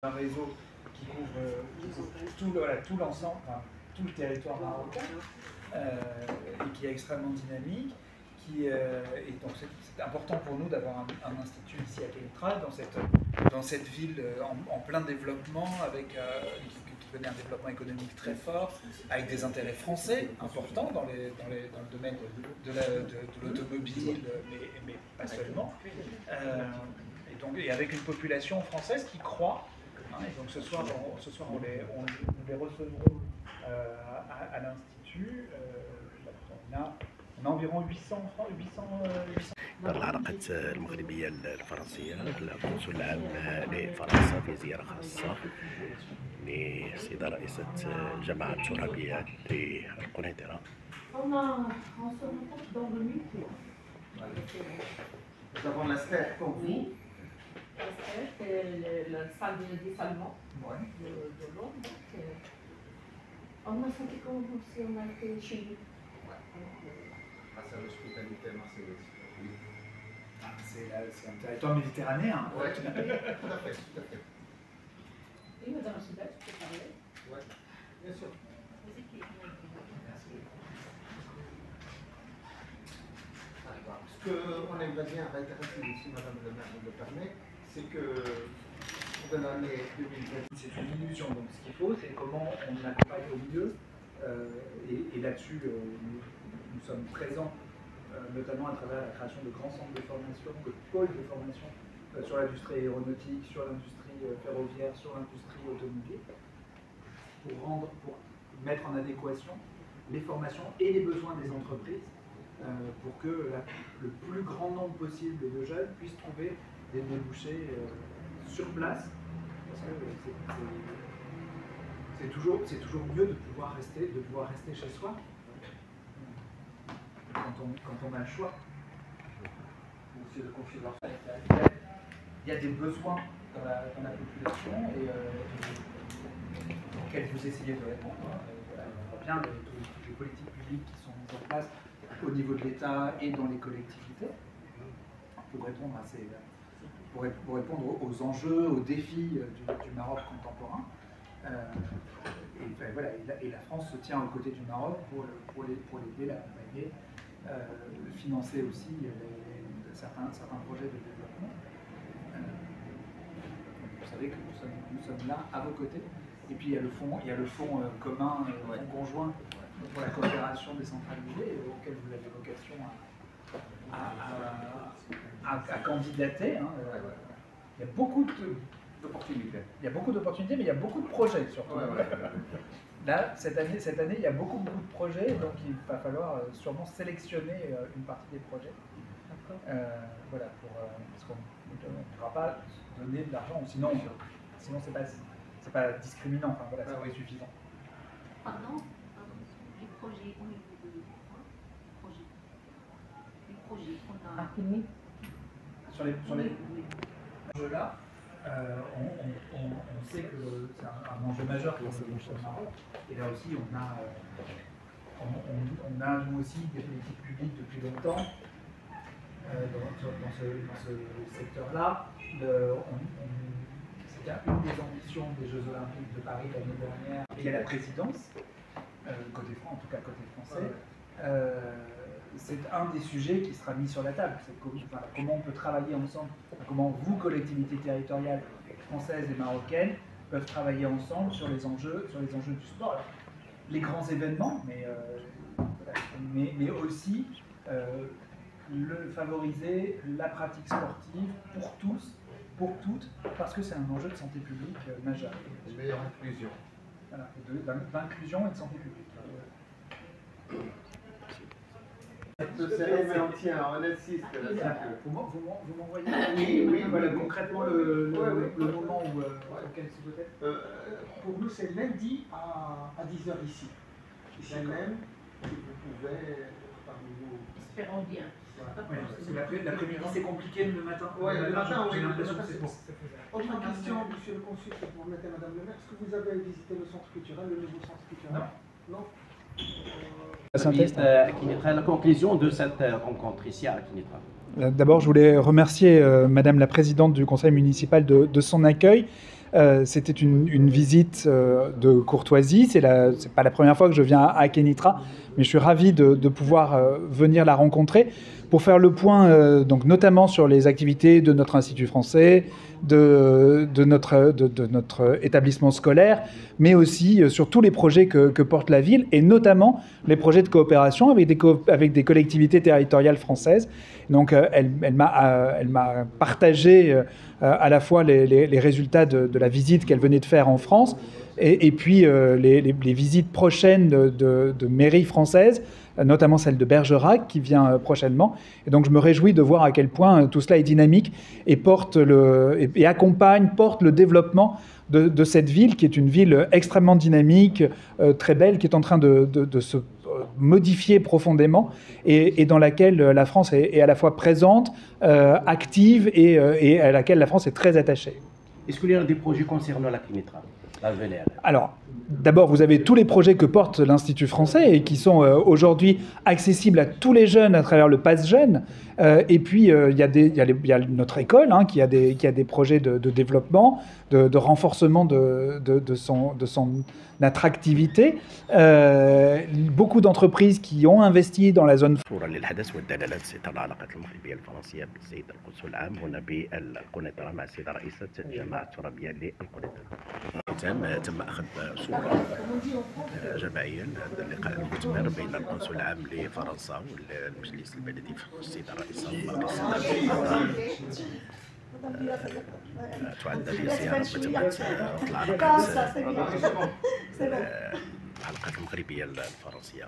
Un réseau qui couvre tout l'ensemble, enfin, tout le territoire marocain, et qui est extrêmement dynamique. Et donc c'est important pour nous d'avoir un institut ici à Kénitra, dans cette ville en plein développement, qui connaît un développement économique très fort, avec des intérêts français importants dans le domaine de l'automobile, mais pas seulement. Et avec une population française qui croît. Et donc ce soir on les recevrons à l'Institut. On a environ 800. العلاقات المغربية الفرنسية، القنصل العام لفرنسا في زيارة خاصة للسيدة رئيسة الجماعة الترابية للقنيطرة. Nous avons la serre pour vous. C'est la salle des Salmons de Londres. On a senti comme si on a été chez nous. Grâce à l'hospitalité marseillaise. C'est un territoire méditerranéen. Oui, tout à fait. Et Madame Sibeth, tu peux parler? Oui, bien sûr. Ce qu'on aimerait bien réitérer, si Madame le maire nous le permet, c'est que de l'année 2020. C'est une illusion, donc ce qu'il faut, c'est comment on accompagne au mieux, et là-dessus nous sommes présents, notamment à travers la création de grands centres de formation, de pôles de formation sur l'industrie aéronautique, sur l'industrie ferroviaire, sur l'industrie automobile, pour mettre en adéquation les formations et les besoins des entreprises, pour que le plus grand nombre possible de jeunes puissent trouver des débouchés sur place, parce que c'est toujours mieux de pouvoir rester chez soi quand on a le choix. Monsieur le confident. Il y a des besoins dans la population auxquels vous essayez de répondre. On voit bien toutes les politiques publiques qui sont mises en place au niveau de l'État et dans les collectivités pour répondre aux enjeux, aux défis du Maroc contemporain. Et la France se tient aux côtés du Maroc pour l'aider, l'accompagner, financer aussi certains projets de développement. Vous savez que nous sommes là à vos côtés. Et puis il y a le fonds commun, fonds conjoint pour la coopération décentralisée, auquel vous avez vocation à candidater. Il y a beaucoup d'opportunités. Il y a beaucoup d'opportunités, mais il y a beaucoup de projets surtout. Là, cette année, il y a beaucoup de projets, donc il va falloir sûrement sélectionner une partie des projets. Voilà, parce qu'on ne pourra pas donner de l'argent, sinon c'est pas discriminant, enfin, voilà, c'est pas suffisant. Pardon, les projets au niveau de les projets qu'on a Sur les enjeux là, on sait que c'est un enjeu majeur pour le Maroc. Et là aussi, on a nous aussi des politiques publiques depuis longtemps dans ce secteur-là. C'était une des ambitions des Jeux Olympiques de Paris l'année dernière. Il y a la présidence, côté France, en tout cas côté français. C'est un des sujets qui sera mis sur la table. C'est comment on peut travailler ensemble, comment vous, collectivités territoriales françaises et marocaines, peuvent travailler ensemble sur les enjeux du sport. Alors, les grands événements, mais aussi favoriser la pratique sportive pour tous, pour toutes, parce que c'est un enjeu de santé publique majeur. Une meilleure inclusion. Voilà, d'inclusion et de santé publique. On tient, on insiste. Vous m'envoyez Oui, voilà, concrètement le moment auquel c'est peut-être. Pour nous, c'est lundi à 10h ici. Ici même, si vous pouvez parmi nous. espérons bien. L'après-midi c'est compliqué, le matin. Oui, le matin, oui. J'ai l'impression que c'est bon. Autre question, monsieur le consul, pour remettre à madame le maire. Est-ce que vous avez visité le centre culturel, le nouveau centre culturel? Non. La conclusion de cette rencontre ici à Kénitra. D'abord, je voulais remercier Madame la Présidente du Conseil municipal de son accueil. C'était une visite de courtoisie. C'est pas la première fois que je viens à Kénitra, mais je suis ravi de pouvoir venir la rencontrer pour faire le point, donc notamment sur les activités de notre Institut français, de notre établissement scolaire, mais aussi sur tous les projets que porte la ville, et notamment les projets de coopération avec des collectivités territoriales françaises. Donc elle m'a partagé à la fois les résultats de la visite qu'elle venait de faire en France, et puis les visites prochaines de mairies françaises, notamment celle de Bergerac qui vient prochainement. Et donc je me réjouis de voir à quel point tout cela est dynamique et porte le développement de cette ville, qui est une ville extrêmement dynamique, très belle, qui est en train de se modifier profondément, et dans laquelle la France est à la fois présente, active, et à laquelle la France est très attachée. Est-ce qu'il y a des projets concernant la Kénitra à venir? Alors, d'abord, vous avez tous les projets que porte l'Institut français et qui sont aujourd'hui accessibles à tous les jeunes à travers le Pass Jeune. Et puis, il y a notre école qui a des projets de développement, de renforcement de son attractivité. Beaucoup d'entreprises qui ont investi dans la zone. تم أخذ صورة جماعية لهذا اللقاء المؤتمر بين القنصل العام لفرنسا والمجلس البلدي في السيد الرئيس تعد هذه الزيارة بتبعة الحلقات المغربية الفرنسية.